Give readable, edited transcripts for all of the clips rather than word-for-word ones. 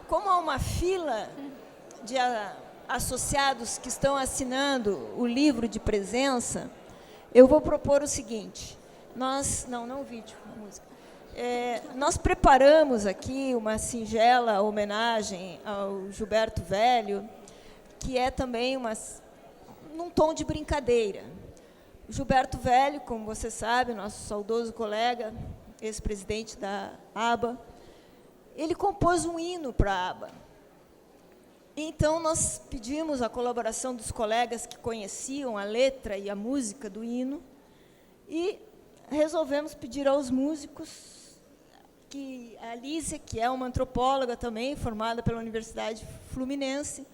Como há uma fila de associados que estão assinando o livro de presença, eu vou propor o seguinte. Não o vídeo, a música. Nós preparamos aqui uma singela homenagem ao Gilberto Velho, que é também num tom de brincadeira. O Gilberto Velho, como você sabe, nosso saudoso colega, ex-presidente da ABA, ele compôs um hino para a ABA. Então, nós pedimos a colaboração dos colegas que conheciam a letra e a música do hino e resolvemos pedir aos músicos que a Lícia, que é uma antropóloga também, formada pela Universidade Fluminense,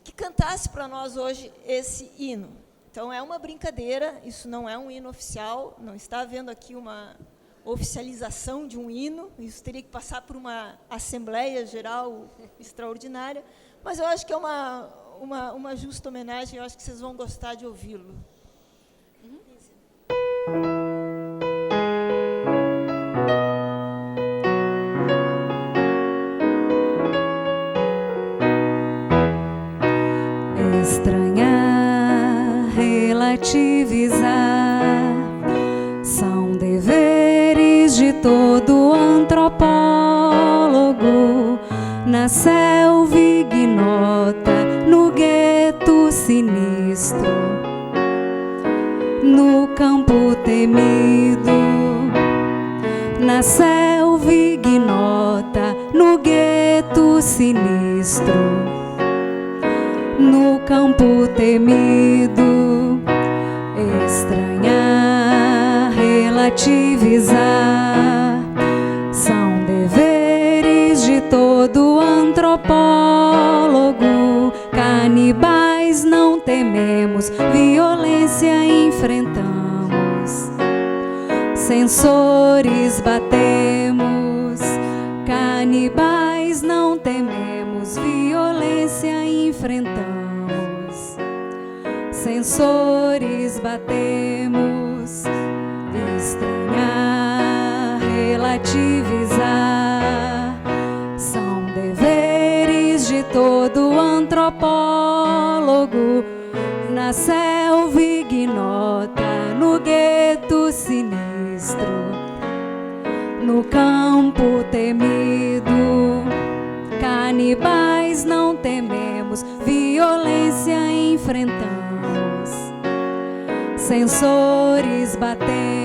que cantasse para nós hoje esse hino. Então, é uma brincadeira, isso não é um hino oficial, não está havendo aqui uma oficialização de um hino, isso teria que passar por uma Assembleia Geral extraordinária, mas eu acho que é uma justa homenagem, eu acho que vocês vão gostar de ouvi-lo. Estranhar, relativizar, são deveres de todo antropólogo. Na selva ignota, no gueto sinistro, no campo temido. Na selva ignota, no gueto sinistro, no campo temido. Estranhar, relativizar, são deveres de todo antropólogo. Canibais não tememos, violência enfrentamos, censores batemos. Canibais não tememos, violência enfrentamos, censores batemos. Estranhar, relativizar, são deveres de todo antropólogo. Na selva ignota, no gueto sinistro, no campo temido. Canibais não tememos, violência enfrentamos, censores batemos.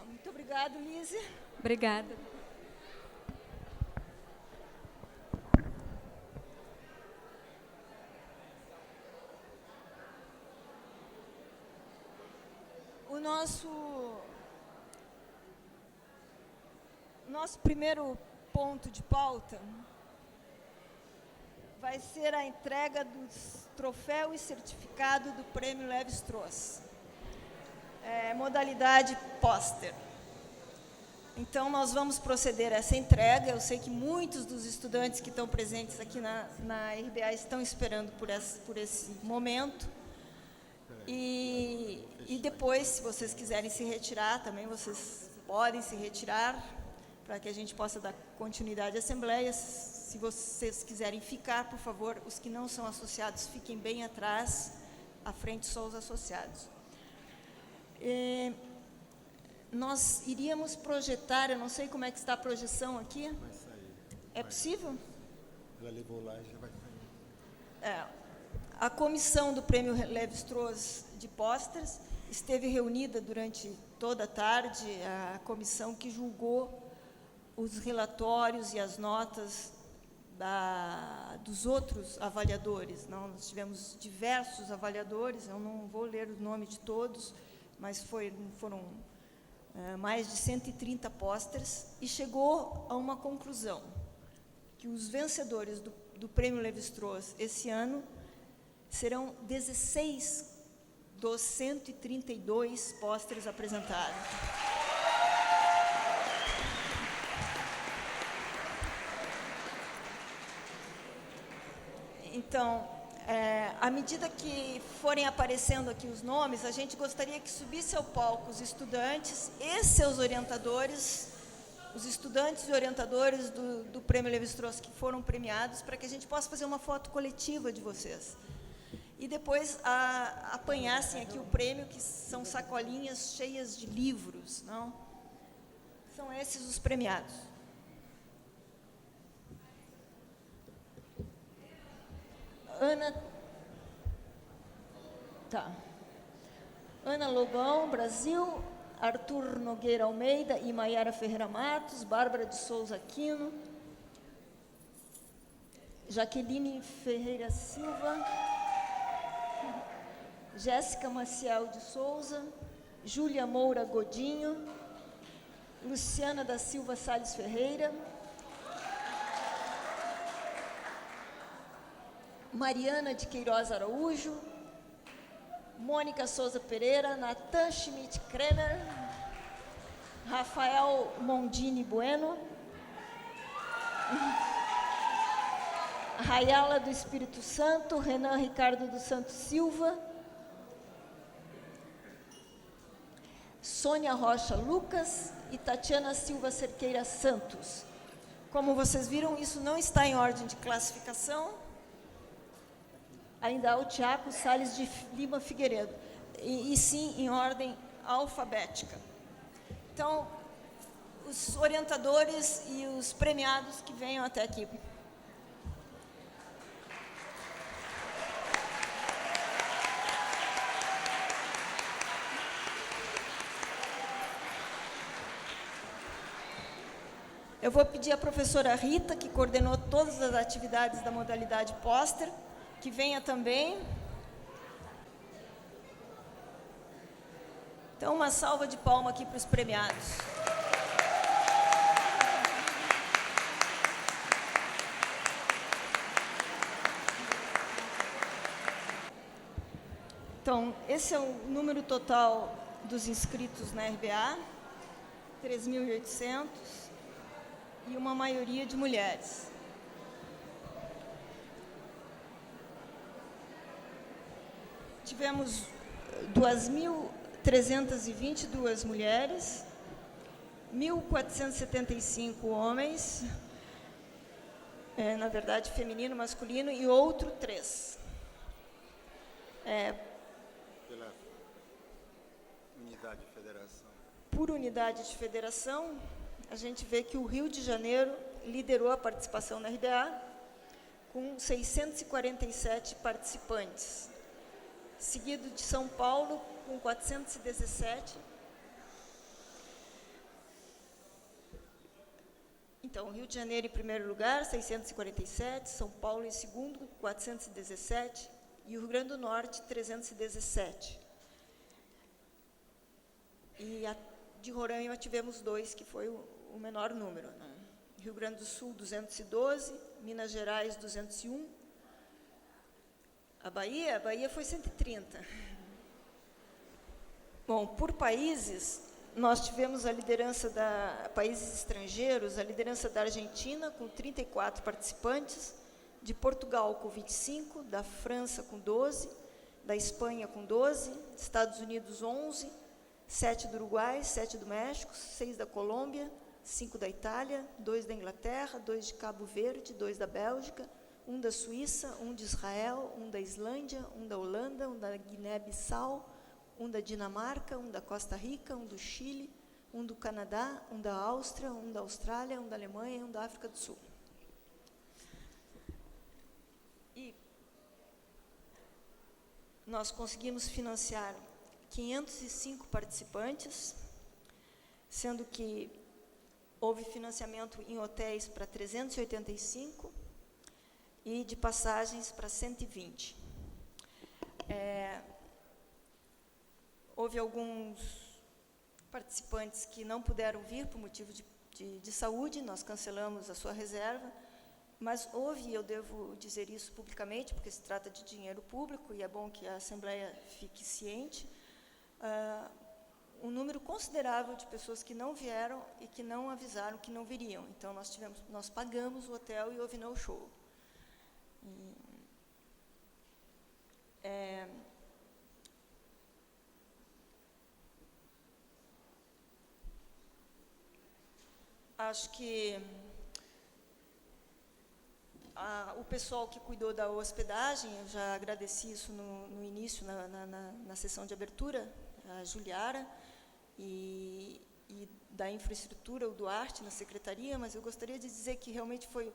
Muito obrigada, Lísia. Obrigada. O nosso primeiro ponto de pauta vai ser a entrega do troféu e certificado do Prêmio Lévi-Strauss. Modalidade póster. Então, nós vamos proceder a essa entrega. Eu sei que muitos dos estudantes que estão presentes aqui na RBA estão esperando por esse momento. E depois, se vocês quiserem se retirar, também vocês podem se retirar, para que a gente possa dar continuidade à Assembleia. Se vocês quiserem ficar, por favor, os que não são associados fiquem bem atrás, à frente só os associados. Nós iríamos projetar, eu não sei como é que está a projeção aqui. Vai sair. É possível? Já levou lá e já vai sair. A comissão do Prêmio Lévi-Strauss de Pósteres esteve reunida durante toda a tarde, a comissão que julgou os relatórios e as notas dos outros avaliadores. Nós tivemos diversos avaliadores, eu não vou ler o nome de todos, mas foram mais de 130 pósteres, e chegou a uma conclusão, que os vencedores do Prêmio Lévi-Strauss esse ano serão 16 dos 132 pôsteres apresentados. Então, à medida que forem aparecendo aqui os nomes, a gente gostaria que subisse ao palco os estudantes e seus orientadores, os estudantes e orientadores do Prêmio Lévi-Strauss que foram premiados, para que a gente possa fazer uma foto coletiva de vocês. E depois apanhassem aqui o prêmio, que são sacolinhas cheias de livros, não? São esses os premiados. Ana Lobão, Brasil, Arthur Nogueira Almeida e Maiara Ferreira Matos, Bárbara de Souza Aquino, Jaqueline Ferreira Silva, Jéssica Maciel de Souza, Júlia Moura Godinho, Luciana da Silva Salles Ferreira, Mariana de Queiroz Araújo, Mônica Souza Pereira, Natan Schmidt Kremer, Rafael Mondini Bueno, Rayala do Espírito Santo, Renan Ricardo dos Santos Silva, Sônia Rocha Lucas e Tatiana Silva Cerqueira Santos. Como vocês viram, isso não está em ordem de classificação. Ainda há o Tiago Salles de Lima Figueiredo, e sim em ordem alfabética. Então, os orientadores e os premiados que venham até aqui. Eu vou pedir à professora Rita, que coordenou todas as atividades da modalidade pôster, que venha também. Então, uma salva de palmas aqui para os premiados. Então, esse é o número total dos inscritos na RBA, 3.800, e uma maioria de mulheres. Tivemos 2.322 mulheres, 1.475 homens, na verdade feminino, masculino, e outro 3. Pela unidade de federação. Por unidade de federação, a gente vê que o Rio de Janeiro liderou a participação na RBA, com 647 participantes. Seguido de São Paulo, com 417. Então, Rio de Janeiro em primeiro lugar, 647, São Paulo em segundo, 417, e o Rio Grande do Norte, 317. E de Roraima tivemos 2, que foi o menor número, né? Rio Grande do Sul, 212, Minas Gerais, 201, a Bahia foi 130. Bom, por países, nós tivemos a liderança países estrangeiros, a liderança da Argentina, com 34 participantes, de Portugal, com 25, da França, com 12, da Espanha, com 12, Estados Unidos, 11, 7 do Uruguai, 7 do México, 6 da Colômbia, 5 da Itália, 2 da Inglaterra, 2 de Cabo Verde, 2 da Bélgica, 1 da Suíça, 1 de Israel, 1 da Islândia, 1 da Holanda, 1 da Guiné-Bissau, 1 da Dinamarca, 1 da Costa Rica, 1 do Chile, 1 do Canadá, 1 da Áustria, 1 da Austrália, 1 da Alemanha e 1 da África do Sul. E nós conseguimos financiar 505 participantes, sendo que houve financiamento em hotéis para 385 e de passagens para 120. Houve alguns participantes que não puderam vir por motivo de saúde, nós cancelamos a sua reserva, Mas houve, eu devo dizer isso publicamente, porque se trata de dinheiro público, e é bom que a Assembleia fique ciente, um número considerável de pessoas que não vieram e que não avisaram que não viriam. Então, nós pagamos o hotel e houve no-show. Acho que o pessoal que cuidou da hospedagem, eu já agradeci isso no início, na sessão de abertura, a Juliara, e da infraestrutura, o Duarte, na secretaria, mas eu gostaria de dizer que realmente foi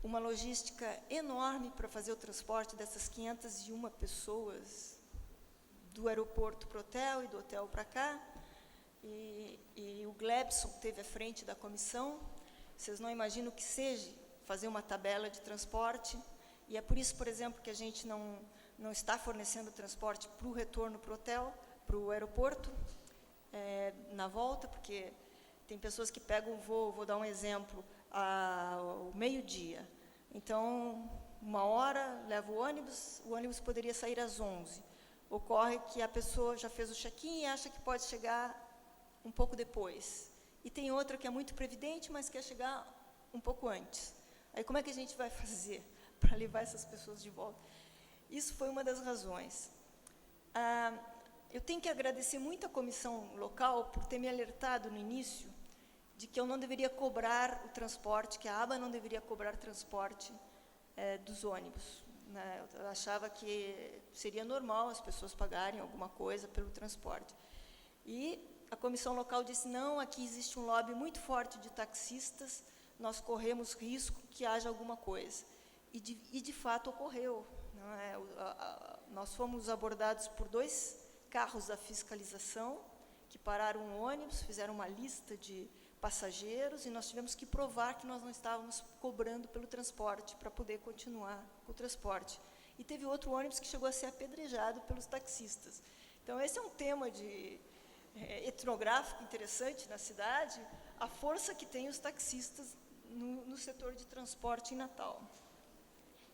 uma logística enorme para fazer o transporte dessas 501 pessoas do aeroporto para o hotel e do hotel para cá. E o Glebson esteve à frente da comissão. Vocês não imaginam o que seja fazer uma tabela de transporte, e é por isso, por exemplo, que a gente não está fornecendo transporte para o retorno para o hotel, para o aeroporto, na volta, porque tem pessoas que pegam o voo, vou dar um exemplo, ao meio-dia. Então, 1h, leva o ônibus poderia sair às 11h. Ocorre que a pessoa já fez o check-in e acha que pode chegar um pouco depois. E tem outra que é muito previdente, mas quer chegar um pouco antes. Aí, como é que a gente vai fazer para levar essas pessoas de volta? Isso foi uma das razões. Eu tenho que agradecer muito a comissão local por ter me alertado no início de que eu não deveria cobrar o transporte, que a ABA não deveria cobrar transporte dos ônibus. Né? Eu achava que seria normal as pessoas pagarem alguma coisa pelo transporte. E a comissão local disse, não, aqui existe um lobby muito forte de taxistas, nós corremos risco que haja alguma coisa. E de fato ocorreu. Não é? Nós fomos abordados por 2 carros da fiscalização, que pararam um ônibus, fizeram uma lista de passageiros, e nós tivemos que provar que nós não estávamos cobrando pelo transporte, para poder continuar com o transporte. E teve outro ônibus que chegou a ser apedrejado pelos taxistas. Então, esse é um tema etnográfico interessante na cidade, a força que tem os taxistas no setor de transporte em Natal.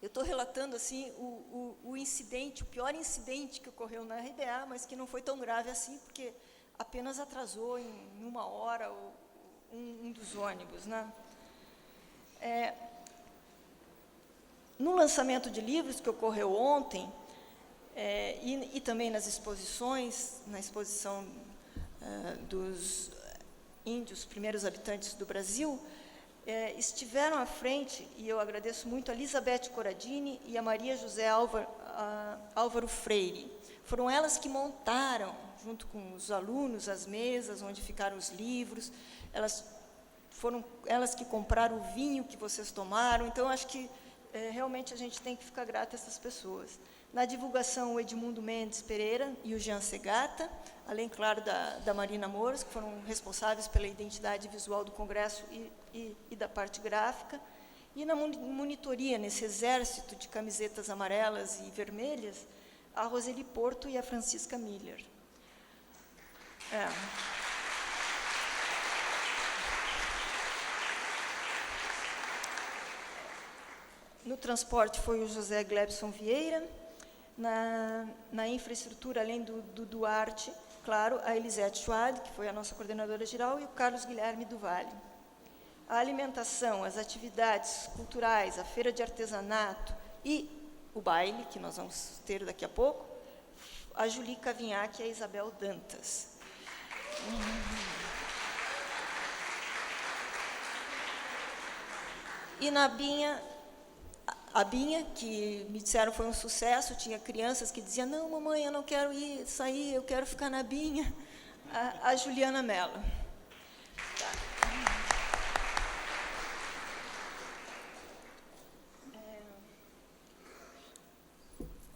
Eu estou relatando assim o incidente, o pior incidente que ocorreu na RBA, mas que não foi tão grave assim, porque apenas atrasou em 1h um dos ônibus. Né? No lançamento de livros que ocorreu ontem, e também nas exposições, na exposição dos índios, primeiros habitantes do Brasil, estiveram à frente, e eu agradeço muito, a Elizabeth Corradini e a Maria José Álvaro Freire. Foram elas que montaram, junto com os alunos, as mesas onde ficaram os livros, foram elas que compraram o vinho que vocês tomaram. Então, acho que realmente a gente tem que ficar grato a essas pessoas. Na divulgação, o Edmundo Mendes Pereira e o Jean Segata, além, claro, da Marina Moura, que foram responsáveis pela identidade visual do Congresso e da parte gráfica. E na monitoria, nesse exército de camisetas amarelas e vermelhas, a Roseli Porto e a Francisca Miller. No transporte foi o José Glebson Vieira. Na infraestrutura, além do Duarte, claro, a Elisete Schwad, que foi a nossa coordenadora geral, e o Carlos Guilherme do Vale. A alimentação, as atividades culturais, a feira de artesanato e o baile, que nós vamos ter daqui a pouco, a Julie Cavinhac e a Isabel Dantas. E na Binha, a Binha, que me disseram foi um sucesso, tinha crianças que diziam, não, mamãe, eu não quero sair, eu quero ficar na Binha, a Juliana Mello. Tá.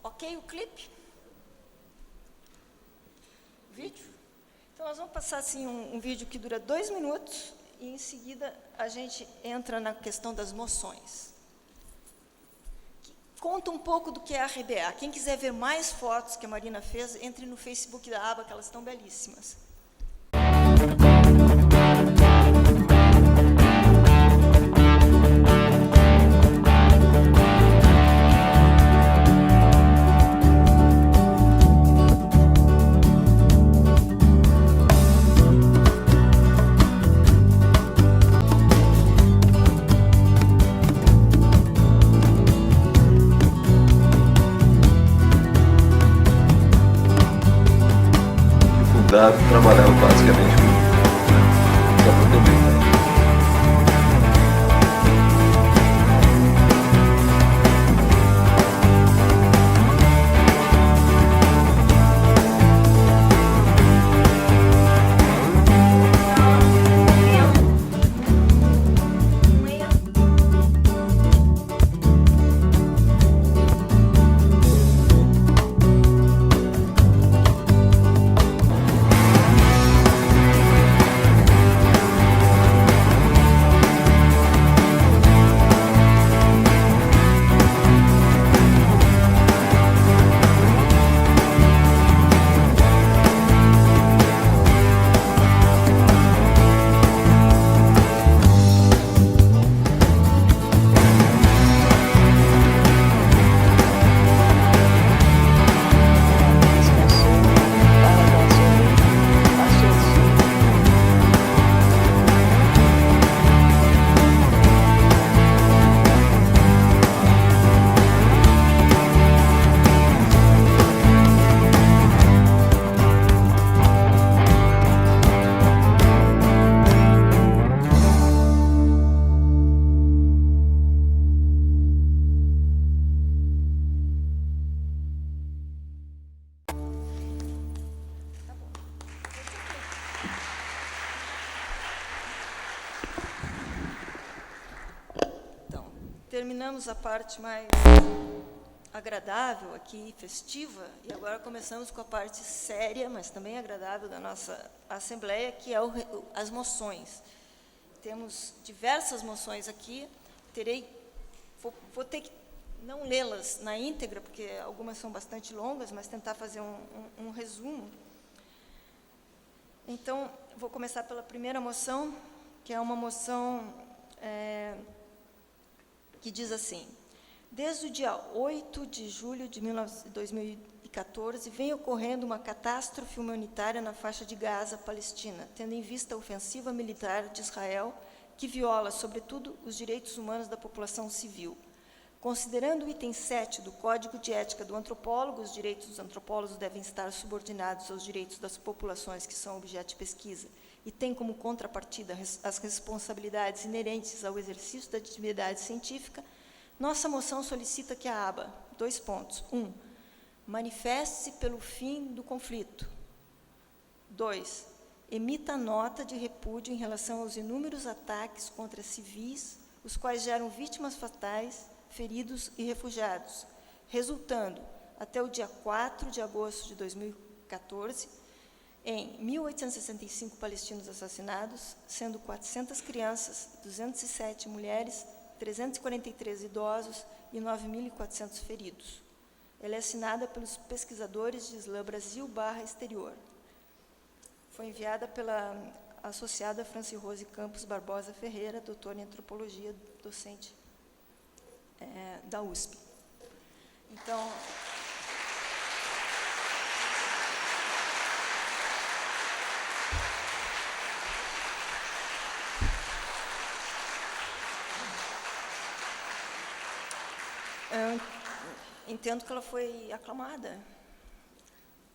Ok, o clipe? Vídeo? Então, nós vamos passar assim, um vídeo que dura 2 minutos, e em seguida a gente entra na questão das moções. Conta um pouco do que é a RBA. Quem quiser ver mais fotos que a Marina fez, entre no Facebook da ABA, que elas estão belíssimas. convidado trabalhava basicamente com a pandemia. Terminamos a parte mais agradável aqui, festiva, e agora começamos com a parte séria, mas também agradável da nossa Assembleia, que é as moções. Temos diversas moções aqui, vou ter que não lê-las na íntegra, porque algumas são bastante longas, mas tentar fazer um resumo. Então, vou começar pela primeira moção, que é uma moção que diz assim: desde o dia 8 de julho de 2014, vem ocorrendo uma catástrofe humanitária na faixa de Gaza, Palestina, tendo em vista a ofensiva militar de Israel, que viola, sobretudo, os direitos humanos da população civil. Considerando o item 7 do Código de Ética do Antropólogo, os direitos dos antropólogos devem estar subordinados aos direitos das populações que são objeto de pesquisa e tem como contrapartida as responsabilidades inerentes ao exercício da atividade científica, nossa moção solicita que a aba, 2 pontos. 1. Manifeste-se pelo fim do conflito. 2. Emita nota de repúdio em relação aos inúmeros ataques contra civis, os quais geram vítimas fatais, feridos e refugiados, resultando, até o dia 4 de agosto de 2014, em 1.865 palestinos assassinados, sendo 400 crianças, 207 mulheres, 343 idosos e 9.400 feridos. Ela é assinada pelos pesquisadores de Islã Brasil/Exterior. Foi enviada pela associada Franci Rose Campos Barbosa Ferreira, doutora em antropologia, docente da USP. Então, eu entendo que ela foi aclamada.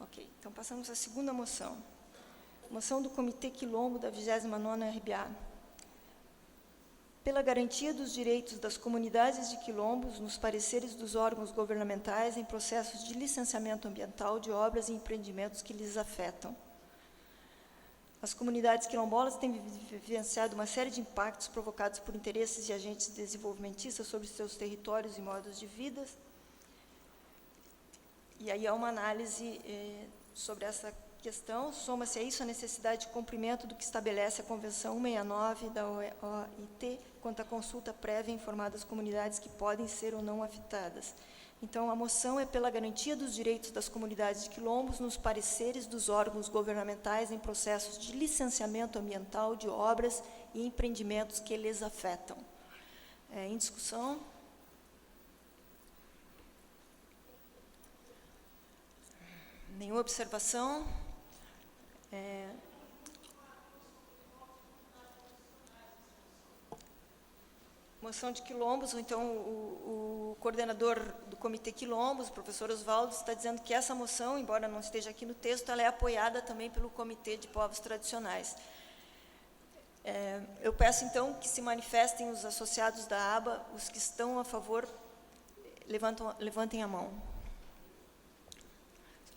Ok, então passamos à segunda moção. Moção do Comitê Quilombo da 29ª RBA. Pela garantia dos direitos das comunidades de quilombos nos pareceres dos órgãos governamentais em processos de licenciamento ambiental de obras e empreendimentos que lhes afetam. As comunidades quilombolas têm vivenciado uma série de impactos provocados por interesses de agentes desenvolvimentistas sobre seus territórios e modos de vida. E aí há uma análise sobre essa questão. Soma-se a isso a necessidade de cumprimento do que estabelece a Convenção 169 da OIT quanto à consulta prévia informada às comunidades que podem ser ou não afetadas. Então, a moção é pela garantia dos direitos das comunidades de quilombos nos pareceres dos órgãos governamentais em processos de licenciamento ambiental de obras e empreendimentos que lhes afetam. Em discussão. Nenhuma observação? moção de quilombos, então o coordenador do Comitê Quilombos, o professor Oswaldo, está dizendo que essa moção, embora não esteja aqui no texto, ela é apoiada também pelo Comitê de Povos Tradicionais. Eu peço, então, que se manifestem os associados da aba, os que estão a favor, levantem a mão.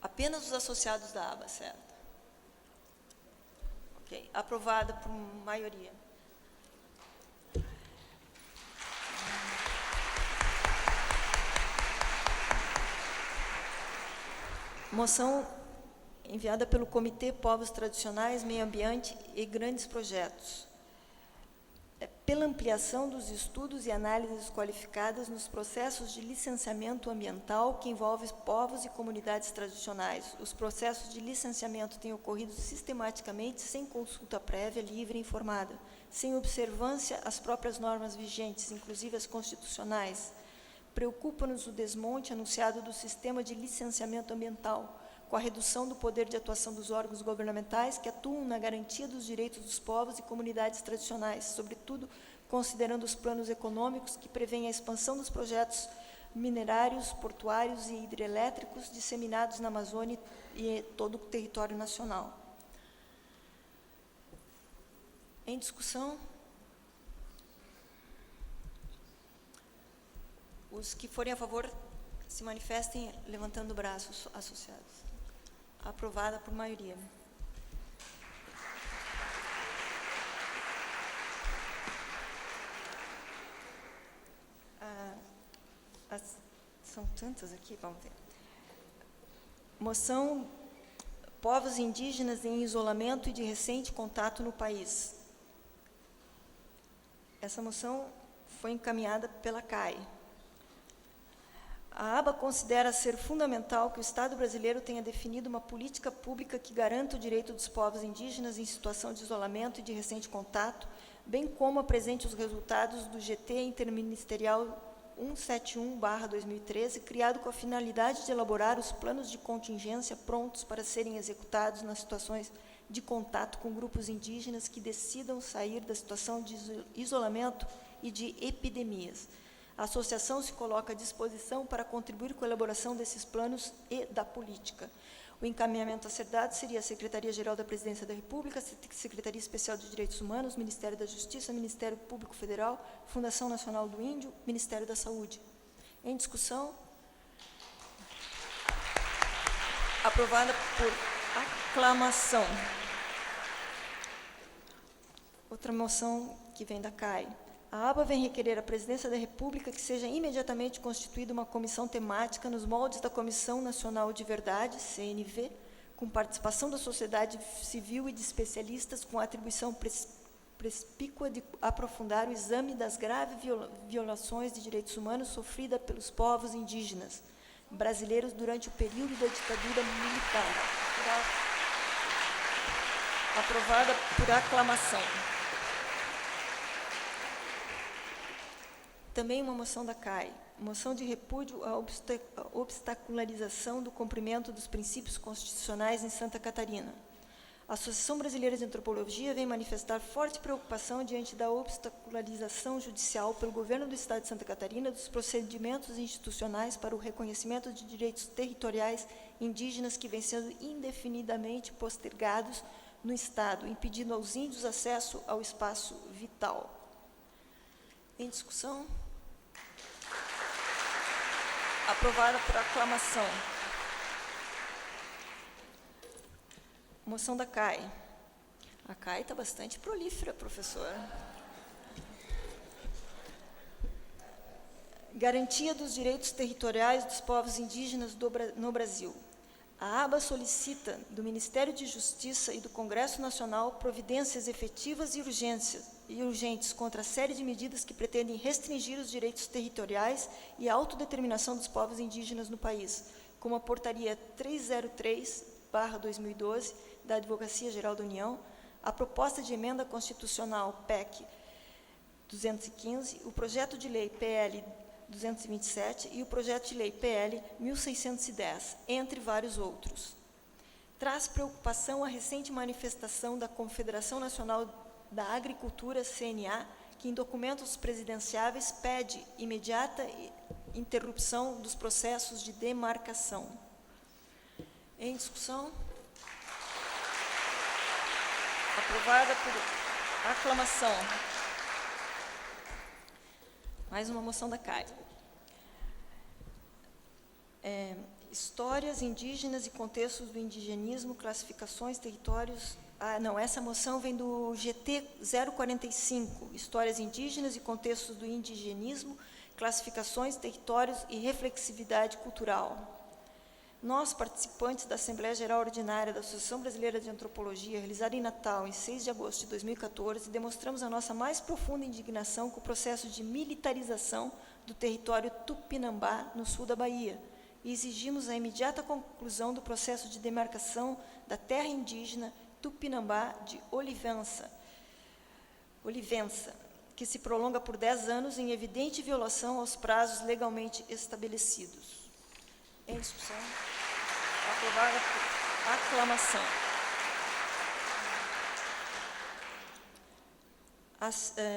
Apenas os associados da aba, certo? Ok, aprovada por maioria. Moção enviada pelo Comitê Povos Tradicionais, Meio Ambiente e Grandes Projetos. Pela ampliação dos estudos e análises qualificadas nos processos de licenciamento ambiental que envolvem povos e comunidades tradicionais. Os processos de licenciamento têm ocorrido sistematicamente sem consulta prévia, livre e informada, sem observância às próprias normas vigentes, inclusive as constitucionais. Preocupa-nos o desmonte anunciado do sistema de licenciamento ambiental, com a redução do poder de atuação dos órgãos governamentais que atuam na garantia dos direitos dos povos e comunidades tradicionais, sobretudo considerando os planos econômicos que prevêem a expansão dos projetos minerários, portuários e hidrelétricos disseminados na Amazônia e todo o território nacional. Em discussão? Os que forem a favor, se manifestem levantando o braço, associados. Aprovada por maioria. São tantas aqui, vamos ver. Moção Povos Indígenas em Isolamento e de Recente Contato no País. Essa moção foi encaminhada pela CAI. A aba considera ser fundamental que o Estado brasileiro tenha definido uma política pública que garanta o direito dos povos indígenas em situação de isolamento e de recente contato, bem como apresente os resultados do GT Interministerial 171/2013, criado com a finalidade de elaborar os planos de contingência prontos para serem executados nas situações de contato com grupos indígenas que decidam sair da situação de isolamento e de epidemias. A associação se coloca à disposição para contribuir com a elaboração desses planos e da política. O encaminhamento a ser dado seria a Secretaria-Geral da Presidência da República, Secretaria Especial de Direitos Humanos, Ministério da Justiça, Ministério Público Federal, Fundação Nacional do Índio, Ministério da Saúde. Em discussão? Aprovada por aclamação. Outra moção que vem da CAI. A aba vem requerer à Presidência da República que seja imediatamente constituída uma comissão temática nos moldes da Comissão Nacional de Verdade, CNV, com participação da sociedade civil e de especialistas, com a atribuição precípua de aprofundar o exame das graves violações de direitos humanos sofridas pelos povos indígenas brasileiros durante o período da ditadura militar. Aprovada por aclamação. Também uma moção da CAI, moção de repúdio à obstacularização do cumprimento dos princípios constitucionais em Santa Catarina. A Associação Brasileira de Antropologia vem manifestar forte preocupação diante da obstacularização judicial pelo governo do Estado de Santa Catarina dos procedimentos institucionais para o reconhecimento de direitos territoriais indígenas que vêm sendo indefinidamente postergados no Estado, impedindo aos índios acesso ao espaço vital. Em discussão? Aprovada por aclamação. Moção da CAI. A CAI está bastante prolífera, professora. Garantia dos direitos territoriais dos povos indígenas no Brasil. A aba solicita do Ministério de Justiça e do Congresso Nacional providências efetivas e urgentes contra a série de medidas que pretendem restringir os direitos territoriais e a autodeterminação dos povos indígenas no país, como a Portaria 303/2012 da Advocacia Geral da União, a proposta de emenda constitucional PEC 215, o projeto de lei PL 227 e o projeto de lei PL 1610, entre vários outros. Traz preocupação a recente manifestação da Confederação Nacional da Agricultura, CNA, que em documentos presidenciáveis pede imediata interrupção dos processos de demarcação. Em discussão. Aprovada por aclamação. Mais uma moção da CAI. Histórias indígenas e contextos do indigenismo, classificações, territórios... não, essa moção vem do GT 045, Histórias indígenas e contextos do indigenismo, classificações, territórios e reflexividade cultural. Nós, participantes da Assembleia Geral Ordinária da Associação Brasileira de Antropologia, realizada em Natal, em 6 de agosto de 2014, demonstramos a nossa mais profunda indignação com o processo de militarização do território Tupinambá, no sul da Bahia, e exigimos a imediata conclusão do processo de demarcação da terra indígena Tupinambá de Olivença, que se prolonga por 10 anos em evidente violação aos prazos legalmente estabelecidos. Em discussão. Aprovada por aclamação.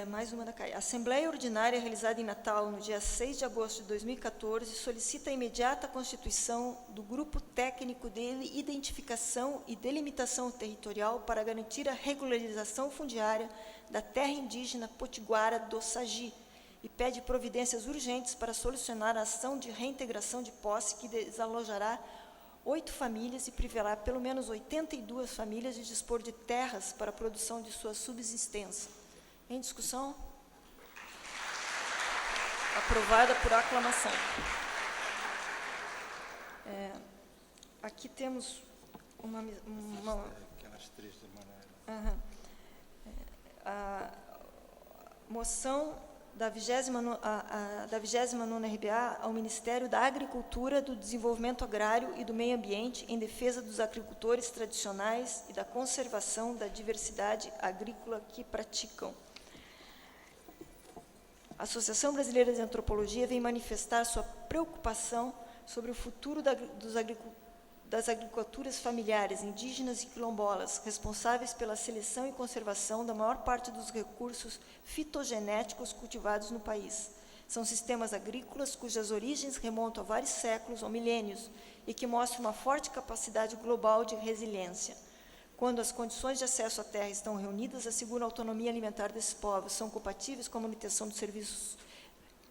Mais uma da CAI. A Assembleia Ordinária realizada em Natal, no dia 6 de agosto de 2014, solicita a imediata constituição do Grupo Técnico de Identificação e Delimitação Territorial para garantir a regularização fundiária da terra indígena potiguara do Sagi e pede providências urgentes para solucionar a ação de reintegração de posse que desalojará 8 famílias e privará pelo menos 82 famílias de dispor de terras para a produção de sua subsistência. Em discussão? Aprovada por aclamação. Aqui temos uma Aquelas 3 de Manaus. a moção da 29ª RBA ao Ministério da Agricultura, do Desenvolvimento Agrário e do Meio Ambiente em defesa dos agricultores tradicionais e da conservação da diversidade agrícola que praticam. A Associação Brasileira de Antropologia vem manifestar sua preocupação sobre o futuro das agriculturas familiares, indígenas e quilombolas, responsáveis pela seleção e conservação da maior parte dos recursos fitogenéticos cultivados no país. São sistemas agrícolas cujas origens remontam a vários séculos ou milênios e que mostram uma forte capacidade global de resiliência. Quando as condições de acesso à terra estão reunidas, asseguram a autonomia alimentar desses povos, são compatíveis com a manutenção dos serviços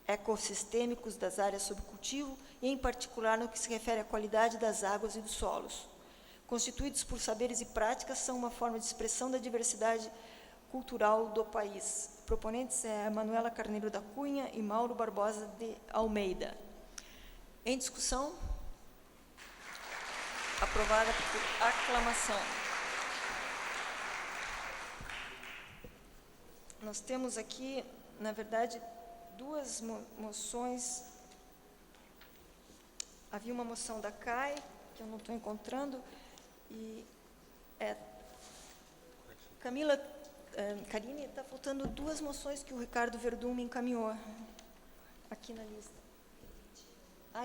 ecossistêmicos das áreas sob cultivo e, em particular, no que se refere à qualidade das águas e dos solos. Constituídos por saberes e práticas, são uma forma de expressão da diversidade cultural do país. Proponentes é Manuela Carneiro da Cunha e Mauro Barbosa de Almeida. Em discussão? Aprovada por aclamação. Nós temos aqui, na verdade, 2 moções. Havia uma moção da CAI, que eu não estou encontrando, e Karine, está faltando 2 moções que o Ricardo Verdun me encaminhou aqui na lista.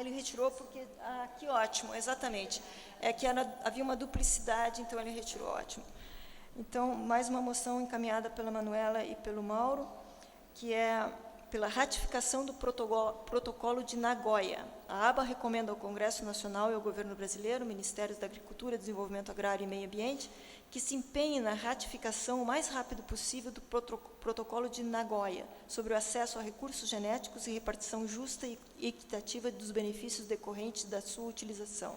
Ele retirou porque... que ótimo, exatamente. É que havia uma duplicidade, então ele retirou, ótimo. Então, mais uma moção encaminhada pela Manuela e pelo Mauro, que é pela ratificação do protocolo de Nagoya. A ABA recomenda ao Congresso Nacional e ao Governo Brasileiro, Ministérios da Agricultura, Desenvolvimento Agrário e Meio Ambiente, que se empenhem na ratificação o mais rápido possível do protocolo de Nagoya sobre o acesso a recursos genéticos e repartição justa e equitativa dos benefícios decorrentes da sua utilização.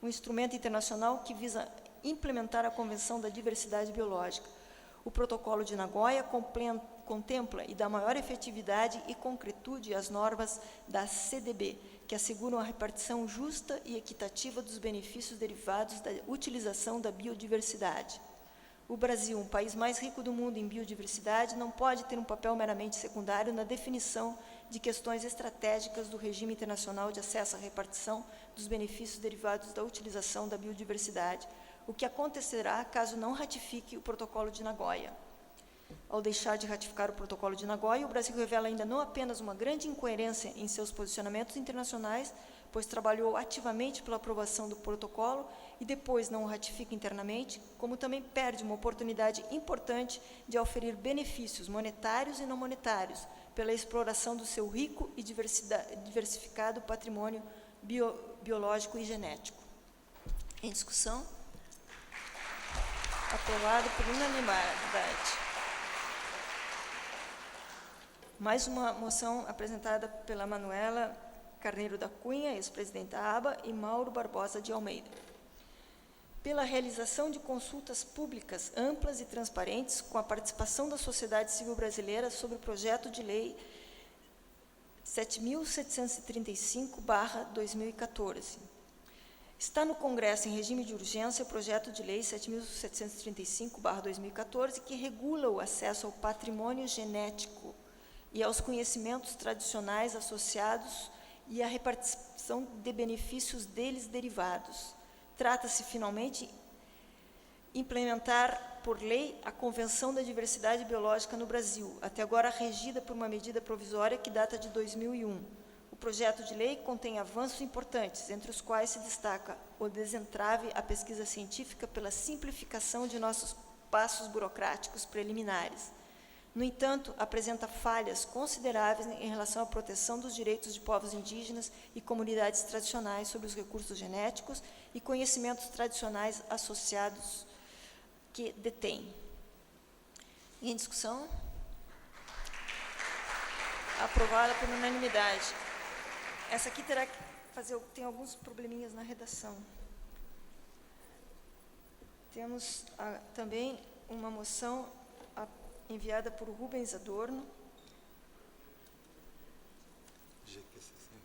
Um instrumento internacional que visa implementar a Convenção da Diversidade Biológica. O protocolo de Nagoya contempla e dá maior efetividade e concretude às normas da CDB, que asseguram a repartição justa e equitativa dos benefícios derivados da utilização da biodiversidade. O Brasil, um país mais rico do mundo em biodiversidade, não pode ter um papel meramente secundário na definição de questões estratégicas do regime internacional de acesso à repartição dos benefícios derivados da utilização da biodiversidade, o que acontecerá caso não ratifique o protocolo de Nagoya. Ao deixar de ratificar o protocolo de Nagoya, o Brasil revela ainda não apenas uma grande incoerência em seus posicionamentos internacionais, pois trabalhou ativamente pela aprovação do protocolo e depois não o ratifica internamente, como também perde uma oportunidade importante de oferir benefícios monetários e não monetários pela exploração do seu rico e diversificado patrimônio biológico e genético. Em discussão? Aprovado por unanimidade. Mais uma moção apresentada pela Manuela Carneiro da Cunha, ex-presidente da ABA, e Mauro Barbosa de Almeida. Pela realização de consultas públicas amplas e transparentes com a participação da sociedade civil brasileira sobre o projeto de lei 7.735/2014. Está no Congresso em regime de urgência o projeto de lei 7.735/2014, que regula o acesso ao patrimônio genético e aos conhecimentos tradicionais associados e a repartição de benefícios deles derivados. Trata-se, finalmente, implementar por lei a Convenção da Diversidade Biológica no Brasil, até agora regida por uma medida provisória que data de 2001. O projeto de lei contém avanços importantes, entre os quais se destaca o desentrave à pesquisa científica pela simplificação de nossos passos burocráticos preliminares. No entanto, apresenta falhas consideráveis em relação à proteção dos direitos de povos indígenas e comunidades tradicionais sobre os recursos genéticos e conhecimentos tradicionais associados que detêm. Em discussão? Aprovada por unanimidade. Essa aqui terá que fazer, tem alguns probleminhas na redação. Temos também uma moção enviada por Rubens Adorno,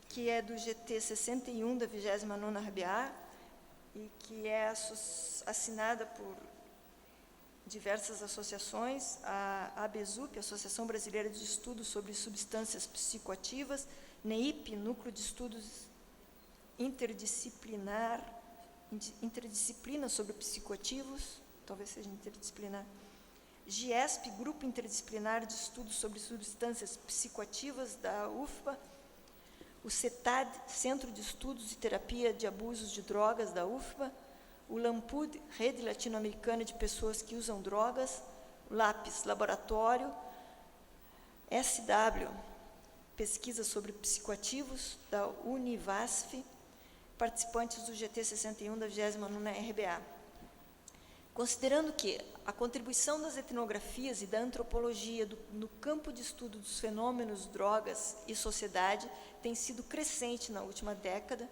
que é do GT 61 da 29ª RBA e que é assinada por diversas associações, a ABESUP, Associação Brasileira de Estudos sobre Substâncias Psicoativas, NEIP, Núcleo de Estudos Interdisciplina sobre Psicoativos, talvez seja interdisciplinar, GIESP, Grupo Interdisciplinar de Estudos sobre Substâncias Psicoativas, da UFBA, o CETAD, Centro de Estudos e Terapia de Abusos de Drogas, da UFBA, o LAMPUD, Rede Latino-Americana de Pessoas que Usam Drogas, o LAPIS, Laboratório, SW, Pesquisa sobre Psicoativos, da Univasf, participantes do GT 61 da 29ª RBA. Considerando que a contribuição das etnografias e da antropologia no campo de estudo dos fenômenos drogas e sociedade tem sido crescente na última década,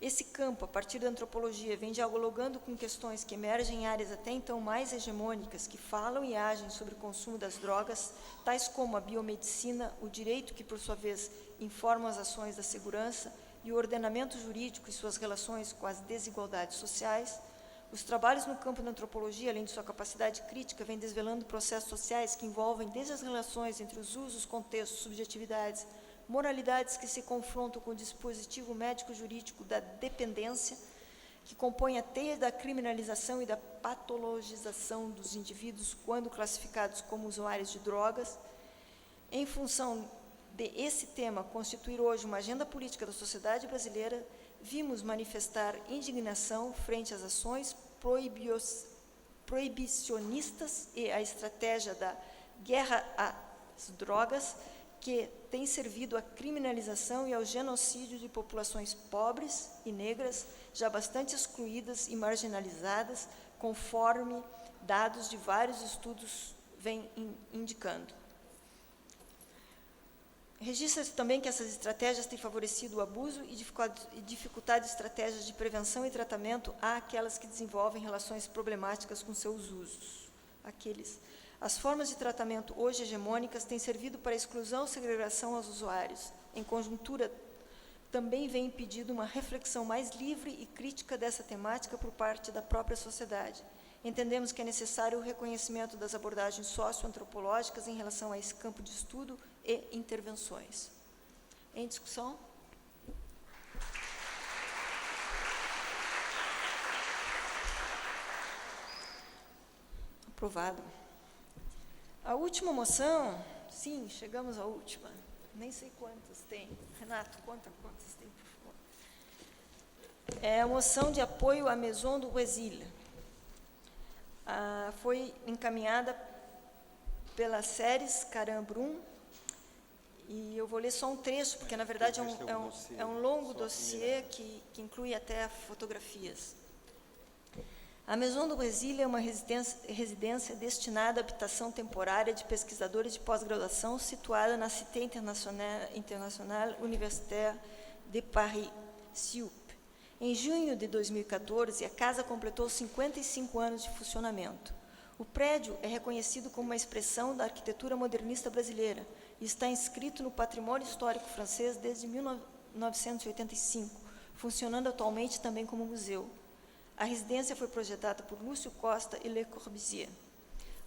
esse campo, a partir da antropologia, vem dialogando com questões que emergem em áreas até então mais hegemônicas, que falam e agem sobre o consumo das drogas, tais como a biomedicina, o direito que, por sua vez, informa as ações da segurança e o ordenamento jurídico e suas relações com as desigualdades sociais. Os trabalhos no campo da antropologia, além de sua capacidade crítica, vêm desvelando processos sociais que envolvem desde as relações entre os usos, contextos, subjetividades, moralidades que se confrontam com o dispositivo médico-jurídico da dependência, que compõe a teia da criminalização e da patologização dos indivíduos quando classificados como usuários de drogas. Em função de esse tema constituir hoje uma agenda política da sociedade brasileira, vimos manifestar indignação frente às ações proibicionistas e à estratégia da guerra às drogas, que tem servido à criminalização e ao genocídio de populações pobres e negras, já bastante excluídas e marginalizadas, conforme dados de vários estudos vêm indicando. Registra-se também que essas estratégias têm favorecido o abuso e dificultado estratégias de prevenção e tratamento àquelas que desenvolvem relações problemáticas com seus usos. As formas de tratamento hoje hegemônicas têm servido para a exclusão e segregação aos usuários. Em conjuntura, também vem impedido uma reflexão mais livre e crítica dessa temática por parte da própria sociedade. Entendemos que é necessário o reconhecimento das abordagens socioantropológicas em relação a esse campo de estudo e intervenções. Em discussão? Aprovado. A última moção, sim, chegamos à última. Nem sei quantas tem. Renato, conta quantas tem, por favor. É a moção de apoio à Maison do Brésil. Foi encaminhada pela Séries Carambrum, e eu vou ler só um trecho, porque, na verdade, é um longo dossiê que inclui até fotografias. A Maison do Brésil é uma residência destinada à habitação temporária de pesquisadores de pós-graduação situada na Cité Internationale Universitaire de Paris, CIUP. Em junho de 2014, a casa completou 55 anos de funcionamento. O prédio é reconhecido como uma expressão da arquitetura modernista brasileira e está inscrito no Patrimônio Histórico Francês desde 1985, funcionando atualmente também como museu. A residência foi projetada por Lúcio Costa e Le Corbusier.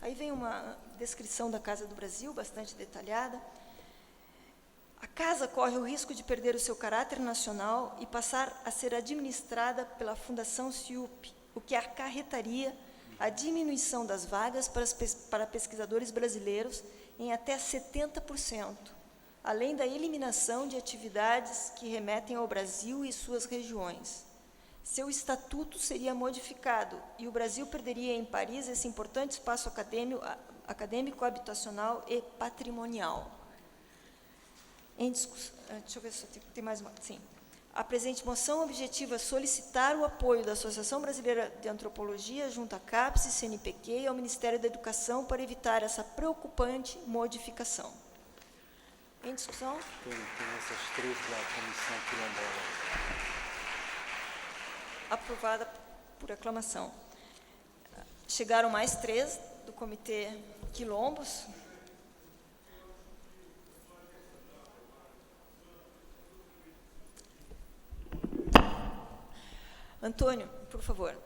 Aí vem uma descrição da Casa do Brasil, bastante detalhada. A casa corre o risco de perder o seu caráter nacional e passar a ser administrada pela Fundação CIUP, o que acarretaria a diminuição das vagas para pesquisadores brasileiros em até 70%, além da eliminação de atividades que remetem ao Brasil e suas regiões. Seu estatuto seria modificado e o Brasil perderia em Paris esse importante espaço acadêmico, habitacional e patrimonial. Em discussão, deixa eu ver se tem mais uma. Sim. A presente moção objetiva solicitar o apoio da Associação Brasileira de Antropologia junto à CAPES, CNPq e ao Ministério da Educação para evitar essa preocupante modificação. Em discussão? Tem essas 3 da Comissão Quilombola. Aprovada por aclamação. Chegaram mais 3 do Comitê Quilombos. Antônio, por favor.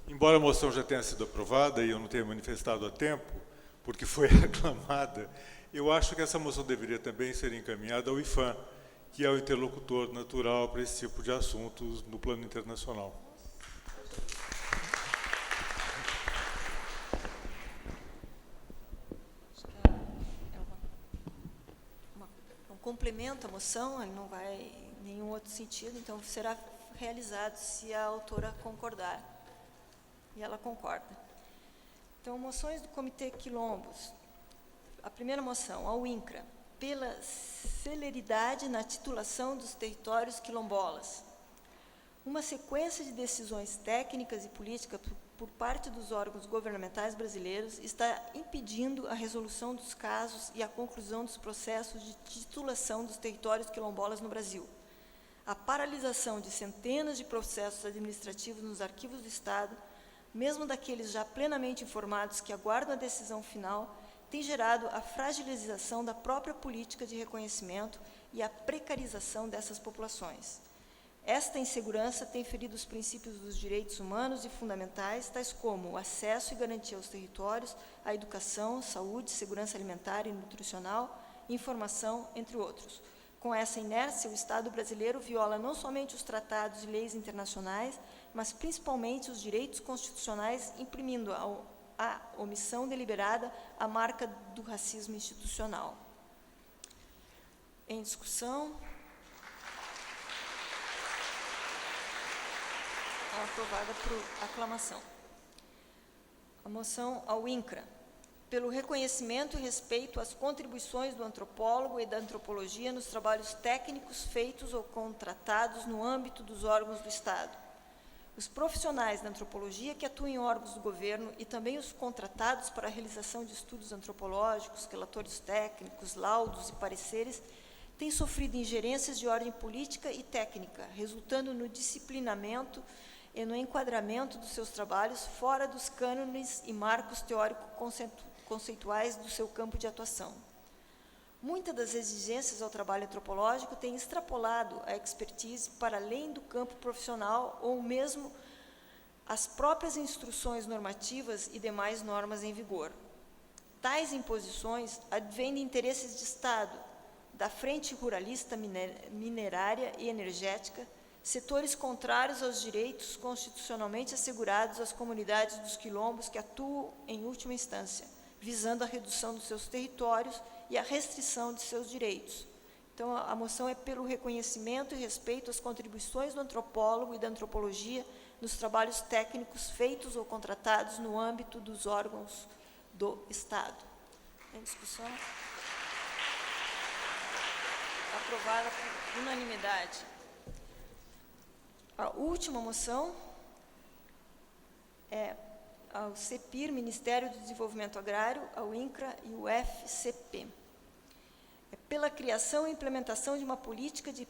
Embora a moção já tenha sido aprovada e eu não tenha manifestado a tempo, porque foi aclamada, eu acho que essa moção deveria também ser encaminhada ao IFAM, que é o interlocutor natural para esse tipo de assuntos no plano internacional. Complementa a moção, ele não vai em nenhum outro sentido, então será realizado se a autora concordar. E ela concorda. Então, moções do Comitê Quilombos. A primeira moção, ao INCRA, pela celeridade na titulação dos territórios quilombolas. Uma sequência de decisões técnicas e políticas por parte dos órgãos governamentais brasileiros está impedindo a resolução dos casos e a conclusão dos processos de titulação dos territórios quilombolas no Brasil. A paralisação de centenas de processos administrativos nos arquivos do Estado, mesmo daqueles já plenamente informados que aguardam a decisão final, tem gerado a fragilização da própria política de reconhecimento e a precarização dessas populações. Esta insegurança tem ferido os princípios dos direitos humanos e fundamentais, tais como o acesso e garantia aos territórios, a educação, saúde, segurança alimentar e nutricional, informação, entre outros. Com essa inércia, o Estado brasileiro viola não somente os tratados e leis internacionais, mas principalmente os direitos constitucionais, imprimindo à omissão deliberada a marca do racismo institucional. Em discussão. Aprovada por aclamação. A moção ao INCRA, pelo reconhecimento e respeito às contribuições do antropólogo e da antropologia nos trabalhos técnicos feitos ou contratados no âmbito dos órgãos do Estado. Os profissionais da antropologia que atuam em órgãos do governo e também os contratados para a realização de estudos antropológicos, relatórios técnicos, laudos e pareceres, têm sofrido ingerências de ordem política e técnica, resultando no disciplinamento e no enquadramento dos seus trabalhos fora dos cânones e marcos teórico-conceituais do seu campo de atuação. Muitas das exigências ao trabalho antropológico têm extrapolado a expertise para além do campo profissional ou mesmo as próprias instruções normativas e demais normas em vigor. Tais imposições advêm de interesses de Estado, da frente ruralista minerária e energética, setores contrários aos direitos constitucionalmente assegurados às comunidades dos quilombos que atuam em última instância, visando a redução dos seus territórios e a restrição de seus direitos, Então, a moção é pelo reconhecimento e respeito às contribuições do antropólogo e da antropologia nos trabalhos técnicos feitos ou contratados no âmbito dos órgãos do Estado. Em discussão? Aprovada por unanimidade. A última moção é ao CEPIR, Ministério do Desenvolvimento Agrário, ao INCRA e o FCP. É pela criação e implementação de uma política de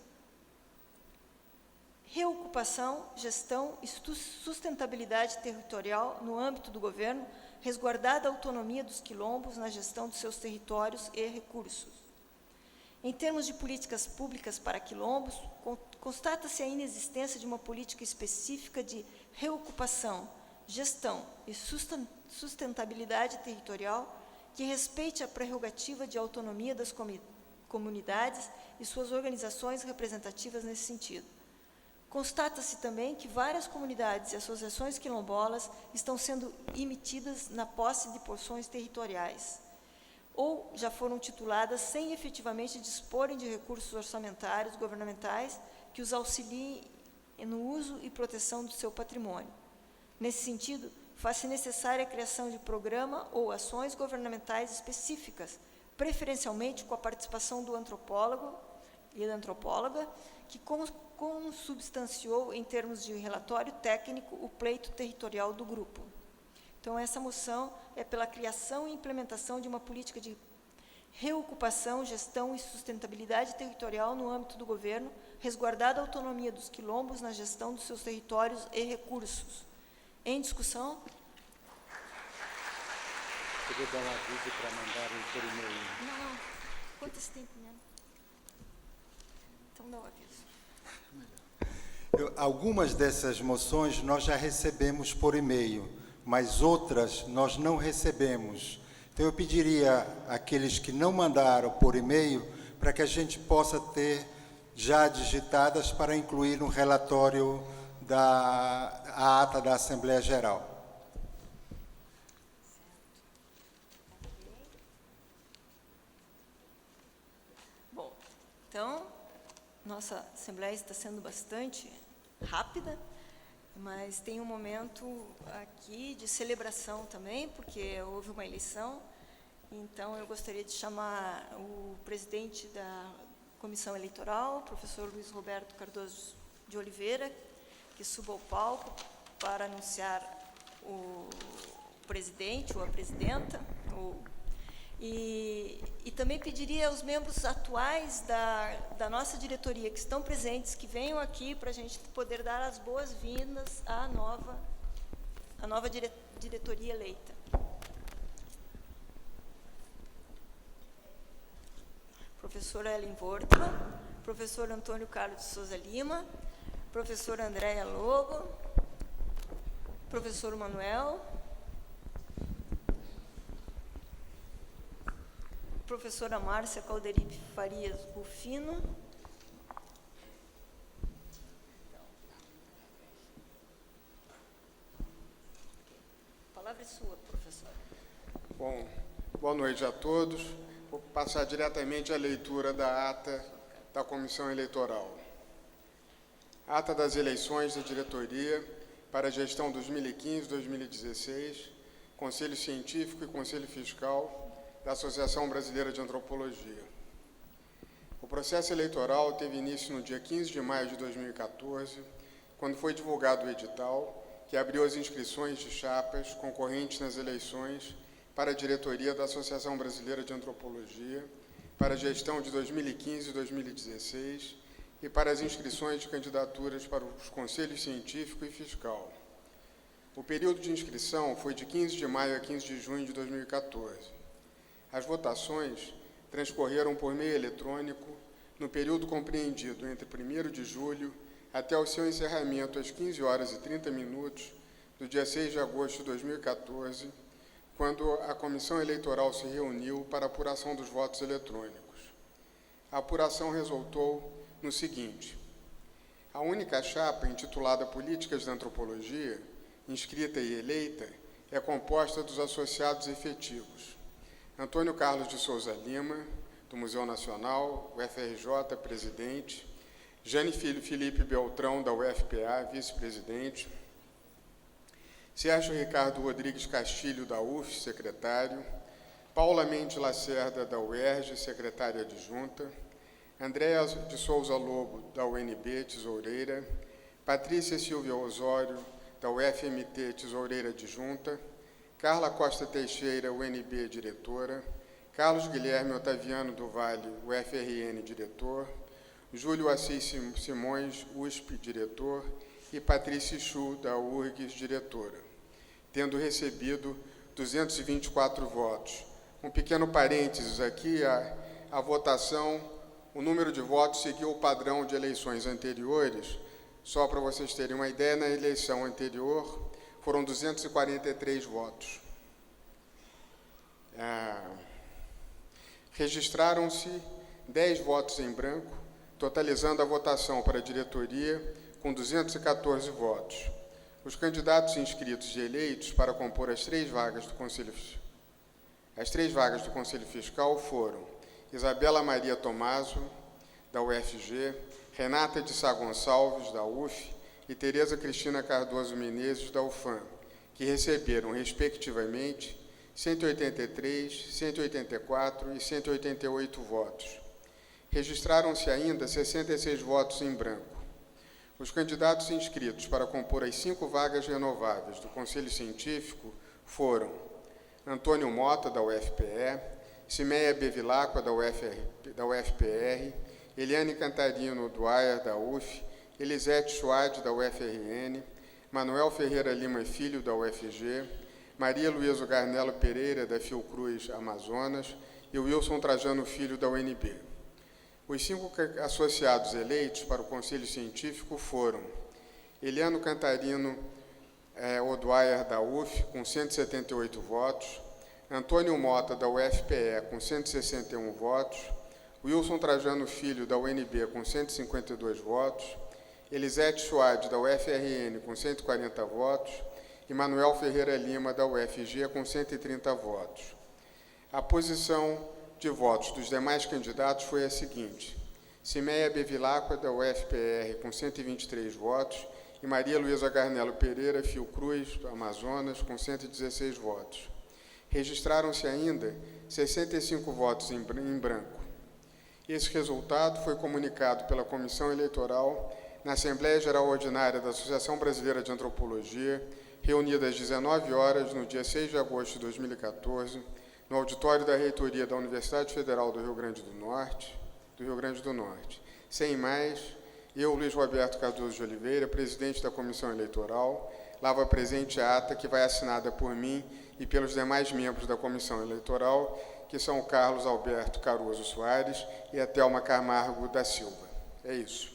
reocupação, gestão e sustentabilidade territorial no âmbito do governo, resguardada a autonomia dos quilombos na gestão dos seus territórios e recursos. Em termos de políticas públicas para quilombos, constata-se a inexistência de uma política específica de reocupação, gestão e sustentabilidade territorial que respeite a prerrogativa de autonomia das comunidades e suas organizações representativas nesse sentido. Constata-se também que várias comunidades e associações quilombolas estão sendo imitidas na posse de porções territoriais, ou já foram tituladas sem efetivamente disporem de recursos orçamentários governamentais que os auxiliem no uso e proteção do seu patrimônio. Nesse sentido, faz-se necessária a criação de programa ou ações governamentais específicas, preferencialmente com a participação do antropólogo e da antropóloga, que consubstanciou, em termos de relatório técnico, o pleito territorial do grupo. Então, essa moção é pela criação e implementação de uma política de reocupação, gestão e sustentabilidade territorial no âmbito do governo, resguardada a autonomia dos quilombos na gestão dos seus territórios e recursos. Em discussão? Podia dar um aviso para mandarem por e-mail. Não. Quanto esse tempo mesmo? Então, dá o aviso. Algumas dessas moções nós já recebemos por e-mail, mas outras nós não recebemos. Então, eu pediria àqueles que não mandaram por e-mail para que a gente possa ter já digitadas para incluir no relatório da ata da Assembleia Geral. Bom, então, nossa Assembleia está sendo bastante rápida, mas tem um momento aqui de celebração também, porque houve uma eleição. Então, eu gostaria de chamar o presidente da Comissão Eleitoral, o professor Luiz Roberto Cardoso de Oliveira, que suba ao palco para anunciar o presidente ou a presidenta. E também pediria aos membros atuais da nossa diretoria, que estão presentes, que venham aqui para a gente poder dar as boas-vindas à nova diretoria eleita. Professora Ellen Wortmann, professor Antônio Carlos de Souza Lima, professora Andréia Logo, professor Manuel, professora Márcia Calderipe Farias Rufino, a palavra é sua, professora. Bom, boa noite a todos. Vou passar diretamente à leitura da ata da Comissão Eleitoral. Ata das eleições da diretoria para a gestão 2015-2016, Conselho Científico e Conselho Fiscal da Associação Brasileira de Antropologia. O processo eleitoral teve início no dia 15 de maio de 2014, quando foi divulgado o edital que abriu as inscrições de chapas concorrentes nas eleições para a diretoria da Associação Brasileira de Antropologia para a gestão de 2015 e 2016 e para as inscrições de candidaturas para os Conselhos Científico e Fiscal. O período de inscrição foi de 15 de maio a 15 de junho de 2014. As votações transcorreram por meio eletrônico no período compreendido entre 1º de julho até o seu encerramento às 15 horas e 30 minutos do dia 6 de agosto de 2014, quando a Comissão Eleitoral se reuniu para a apuração dos votos eletrônicos. A apuração resultou no seguinte: a única chapa intitulada Políticas da Antropologia, inscrita e eleita, é composta dos associados efetivos Antônio Carlos de Souza Lima, do Museu Nacional, UFRJ, presidente. Jane Felipe Beltrão, da UFPA, vice-presidente. Sérgio Ricardo Rodrigues Castilho, da UF, secretário. Paula Mendes Lacerda, da UERJ, secretária adjunta. Andréa de Souza Lobo, da UNB, tesoureira. Patrícia Silvia Osório, da UFMT, tesoureira adjunta. Carla Costa Teixeira, UNB, diretora. Carlos Guilherme Otaviano do Vale, UFRN, diretor. Júlio Assis Simões, USP, diretor. E Patrícia Chu, da URGS, diretora, tendo recebido 224 votos. Um pequeno parênteses aqui, a votação, o número de votos seguiu o padrão de eleições anteriores. Só para vocês terem uma ideia, na eleição anterior foram 243 votos. Registraram-se 10 votos em branco, totalizando a votação para a diretoria com 214 votos. Os candidatos inscritos e eleitos para compor as três vagas do Conselho Fiscal foram Isabela Maria Tomaso, da UFG, Renata de Sá Gonçalves, da UF, e Tereza Cristina Cardoso Menezes, da UFAM, que receberam, respectivamente, 183, 184 e 188 votos. Registraram-se ainda 66 votos em branco. Os candidatos inscritos para compor as 5 vagas renováveis do Conselho Científico foram Antônio Mota, da UFPE, Cimeia Bevilacqua, da UFPR, Eliane Cantarino Dwyer, da UF, Elisete Schwad, da UFRN, Manuel Ferreira Lima Filho, da UFG, Maria Luísa Garnelo Pereira, da Fiocruz Amazonas, e Wilson Trajano Filho, da UNB. Os 5 associados eleitos para o Conselho Científico foram Eliano Cantarino O'Dwyer, da UF, com 178 votos, Antônio Mota, da UFPE, com 161 votos, Wilson Trajano Filho, da UNB, com 152 votos, Elisete Schwad, da UFRN, com 140 votos, e Manuel Ferreira Lima, da UFG, com 130 votos. A posição de votos dos demais candidatos foi a seguinte: Cimeia Bevilacqua, da UFPR, com 123 votos, e Maria Luísa Garnelo Pereira, Fiocruz, do Amazonas, com 116 votos. Registraram-se ainda 65 votos em branco. Esse resultado foi comunicado pela Comissão Eleitoral na Assembleia Geral Ordinária da Associação Brasileira de Antropologia, reunida às 19 horas, no dia 6 de agosto de 2014, no auditório da Reitoria da Universidade Federal do Rio Grande do Norte. Sem mais, eu, Luiz Roberto Cardoso de Oliveira, presidente da Comissão Eleitoral, lavo presente a ata que vai assinada por mim e pelos demais membros da Comissão Eleitoral, que são o Carlos Alberto Caruso Soares e a Thelma Camargo da Silva. É isso.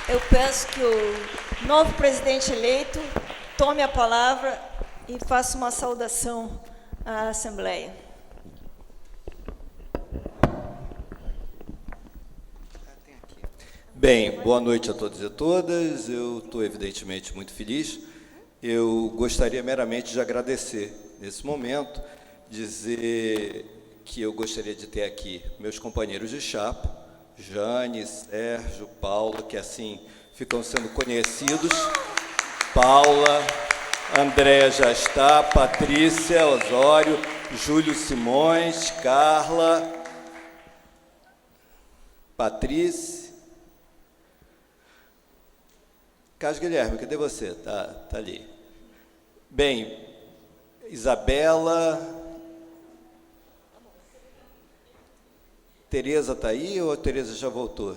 Eu peço que o novo presidente eleito tome a palavra e faça uma saudação à Assembleia. Bem, boa noite a todos e a todas. Eu estou, evidentemente, muito feliz. Eu gostaria meramente de agradecer, nesse momento, dizer que eu gostaria de ter aqui meus companheiros de chapa, Jane, Sérgio, Paula, que assim ficam sendo conhecidos. Paula, Andréa já está, Patrícia Osório, Júlio Simões, Carla, Patrícia. Carlos Guilherme, cadê você? Tá ali. Bem, Isabela. Tereza está aí ou a Tereza já voltou?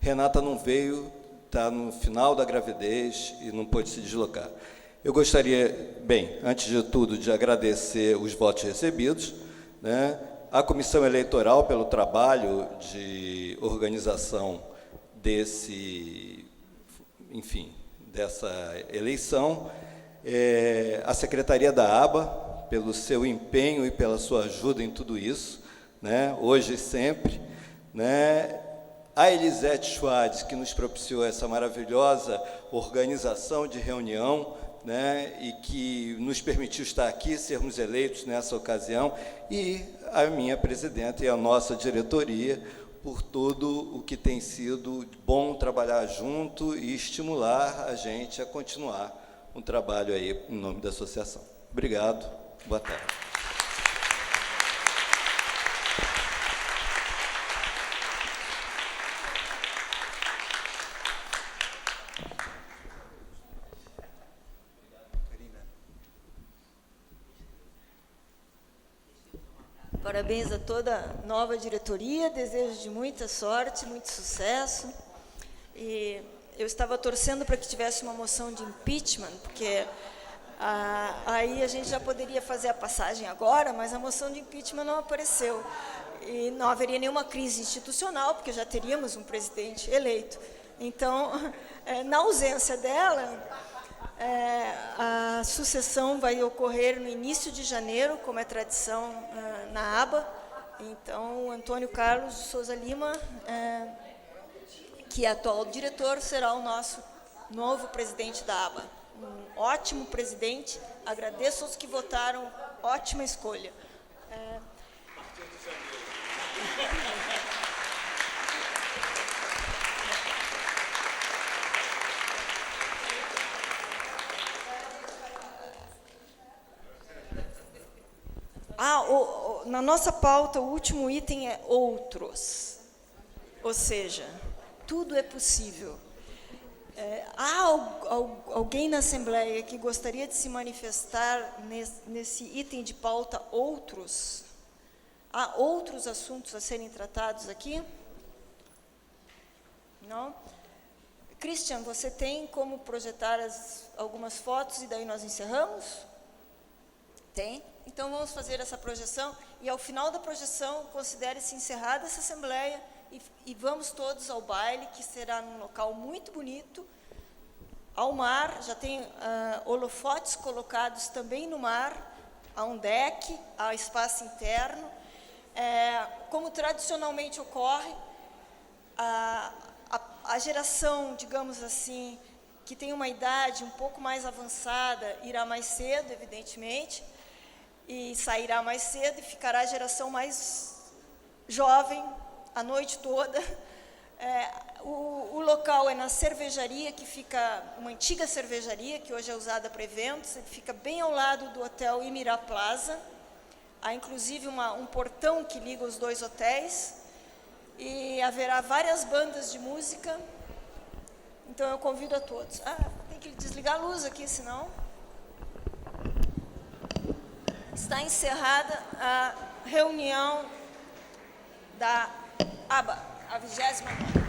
Renata não veio, está no final da gravidez e não pôde se deslocar. Eu gostaria, bem, antes de tudo, de agradecer os votos recebidos, né, à Comissão Eleitoral pelo trabalho de organização dessa eleição, a Secretaria da ABA, pelo seu empenho e pela sua ajuda em tudo isso, né, hoje e sempre, né, a Elisete Schwartz, que nos propiciou essa maravilhosa organização de reunião, né, e que nos permitiu estar aqui, sermos eleitos nessa ocasião, e a minha presidenta e a nossa diretoria, por tudo o que tem sido bom trabalhar junto e estimular a gente a continuar um trabalho aí em nome da associação. Obrigado, boa tarde. Parabéns a toda a nova diretoria, desejo de muita sorte, muito sucesso. E eu estava torcendo para que tivesse uma moção de impeachment, porque aí a gente já poderia fazer a passagem agora, mas a moção de impeachment não apareceu. E não haveria nenhuma crise institucional, porque já teríamos um presidente eleito. Então, na ausência dela, a sucessão vai ocorrer no início de janeiro, como é tradição na ABA. Então, o Antônio Carlos de Souza Lima, que é atual diretor, será o nosso novo presidente da ABA. Um ótimo presidente, agradeço aos que votaram, ótima escolha. Na nossa pauta, o último item é outros. Ou seja, tudo é possível. Há alguém na Assembleia que gostaria de se manifestar nesse item de pauta outros? Há outros assuntos a serem tratados aqui? Não? Christian, você tem como projetar algumas fotos e daí nós encerramos? Tem? Então, vamos fazer essa projeção e, ao final da projeção, considere-se encerrada essa Assembleia e vamos todos ao baile, que será num local muito bonito, ao mar. Já tem holofotes colocados também no mar, há um deck, há espaço interno. Como tradicionalmente ocorre, a geração, digamos assim, que tem uma idade um pouco mais avançada, irá mais cedo, evidentemente, e sairá mais cedo, e ficará a geração mais jovem a noite toda. O local é na cervejaria, que fica uma antiga cervejaria, que hoje é usada para eventos, ele fica bem ao lado do Hotel Imirá Plaza. Há, inclusive, um portão que liga os dois hotéis, e haverá várias bandas de música. Então, eu convido a todos. Tem que desligar a luz aqui, senão... Está encerrada a reunião da ABA, a 29ª.